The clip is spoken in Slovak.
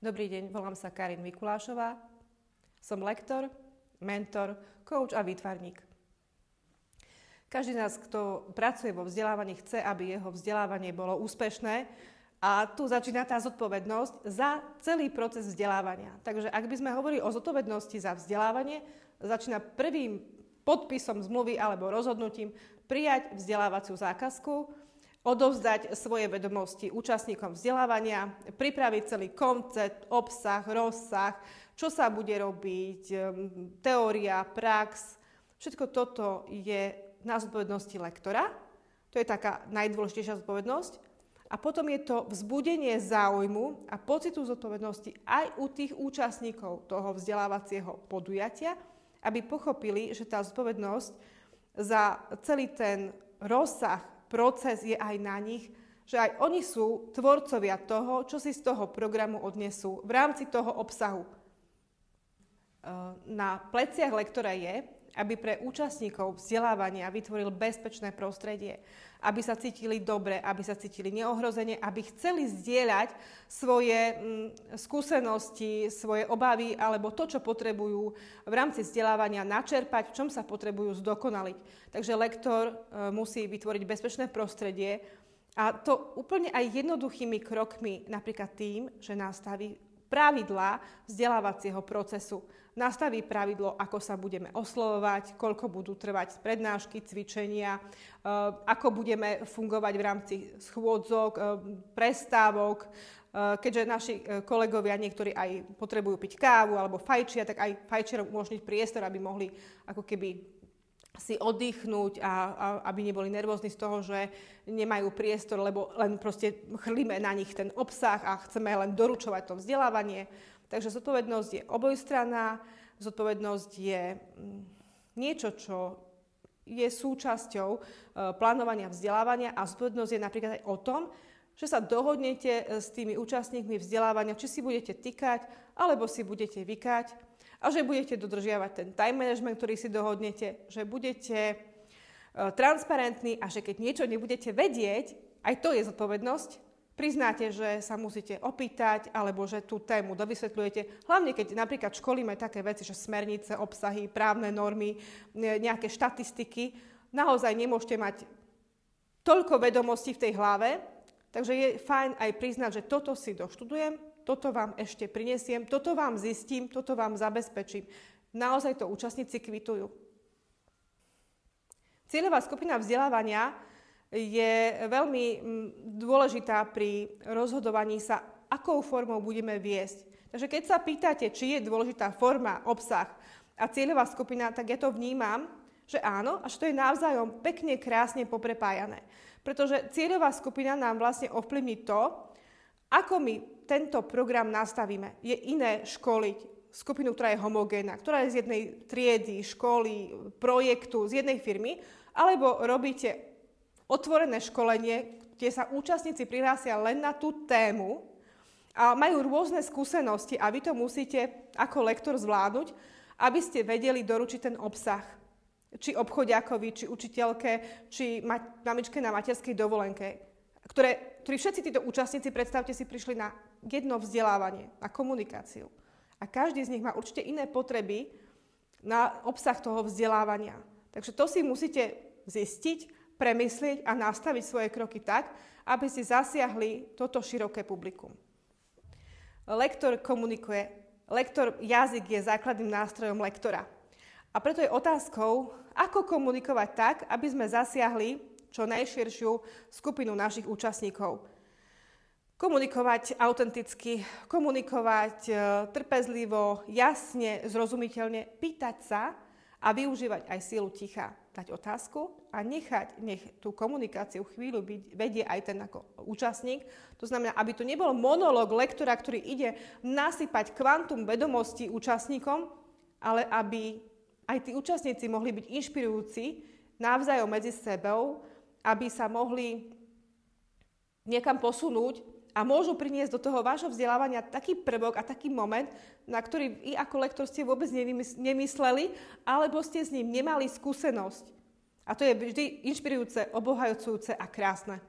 Dobrý deň, volám sa Karin Mikulášová. Som lektor, mentor, coach a výtvarník. Každý z nás, kto pracuje vo vzdelávaní, chce, aby jeho vzdelávanie bolo úspešné a tu začína tá zodpovednosť za celý proces vzdelávania. Takže ak by sme hovorili o zodpovednosti za vzdelávanie, začína prvým podpisom zmluvy alebo rozhodnutím prijať vzdelávaciu zákazku, odovzdať svoje vedomosti účastníkom vzdelávania, pripraviť celý koncept, obsah, rozsah, čo sa bude robiť, teória, prax. Všetko toto je na zodpovednosti lektora. To je taká najdôležitejšia zodpovednosť. A potom je to vzbudenie záujmu a pocitu zodpovednosti aj u tých účastníkov toho vzdelávacieho podujatia, aby pochopili, že tá zodpovednosť za celý ten rozsah, proces je aj na nich, že aj oni sú tvorcovia toho, čo si z toho programu odnesú v rámci toho obsahu. Na pleciach lektora je, aby pre účastníkov vzdelávania vytvoril bezpečné prostredie, aby sa cítili dobre, aby sa cítili neohrozene, aby chceli zdieľať svoje skúsenosti, svoje obavy alebo to, čo potrebujú v rámci vzdelávania načerpať, v čom sa potrebujú zdokonaliť. Takže lektor musí vytvoriť bezpečné prostredie a to úplne aj jednoduchými krokmi, napríklad tým, že nastaví pravidlá vzdelávacieho procesu. Nastaví pravidlo, ako sa budeme oslovovať, koľko budú trvať prednášky, cvičenia, ako budeme fungovať v rámci schôdzok, prestávok. Keďže naši kolegovia niektorí aj potrebujú piť kávu alebo fajčia, tak aj fajčerom umožniť priestor, aby mohli ako keby si oddychnúť a aby neboli nervózni z toho, že nemajú priestor, lebo len proste chrlíme na nich ten obsah a chceme len doručovať to vzdelávanie. Takže zodpovednosť je obojstranná, zodpovednosť je niečo, čo je súčasťou plánovania vzdelávania a zodpovednosť je napríklad aj o tom, že sa dohodnete s tými účastníkmi vzdelávania, či si budete tykať, alebo si budete vykať a že budete dodržiavať ten time management, ktorý si dohodnete, že budete transparentní a že keď niečo nebudete vedieť, aj to je zodpovednosť. Priznáte, že sa musíte opýtať, alebo že tú tému dovysvetľujete. Hlavne, keď napríklad školíme také veci, že smernice, obsahy, právne normy, nejaké štatistiky, naozaj nemôžete mať toľko vedomostí v tej hlave, takže je fajn aj priznať, že toto si doštudujem, toto vám ešte prinesiem, toto vám zistím, toto vám zabezpečím. Naozaj to účastníci kvitujú. Cieľová skupina vzdelávania je veľmi dôležitá pri rozhodovaní sa, akou formou budeme viesť. Takže keď sa pýtate, či je dôležitá forma, obsah a cieľová skupina, tak ja to vnímam, že áno, a že to je navzájom pekne, krásne poprepájané. Pretože cieľová skupina nám vlastne ovplyvní to, ako my tento program nastavíme. Je iné školiť skupinu, ktorá je homogénna, ktorá je z jednej triedy, školy, projektu, z jednej firmy, alebo robíte otvorené školenie, kde sa účastníci prihlásia len na tú tému a majú rôzne skúsenosti a vy to musíte ako lektor zvládnuť, aby ste vedeli doručiť ten obsah. Či obchodiakovi, či učiteľke, či mamičke na materskej dovolenke. Ktorí všetci títo účastníci, predstavte si, prišli na jedno vzdelávanie, na komunikáciu. A každý z nich má určite iné potreby na obsah toho vzdelávania. Takže to si musíte zistiť, premyslieť a nastaviť svoje kroky tak, aby ste zasiahli toto široké publikum. Lektor komunikuje. Jazyk je základným nástrojom lektora. A preto je otázkou, ako komunikovať tak, aby sme zasiahli čo najširšiu skupinu našich účastníkov. Komunikovať autenticky, komunikovať trpezlivo, jasne, zrozumiteľne, pýtať sa a využívať aj sílu ticha. Dať otázku a nech tú komunikáciu chvíľu vedie aj ten ako účastník. To znamená, aby to nebol monológ lektora, ktorý ide nasypať kvantum vedomostí účastníkom, ale aby aj tí účastníci mohli byť inšpirujúci navzájom medzi sebou, aby sa mohli niekam posunúť a môžu priniesť do toho vášho vzdelávania taký prvok a taký moment, na ktorý vy ako lektor ste vôbec nemysleli, alebo ste s ním nemali skúsenosť. A to je vždy inšpirujúce, obohajujúce a krásne.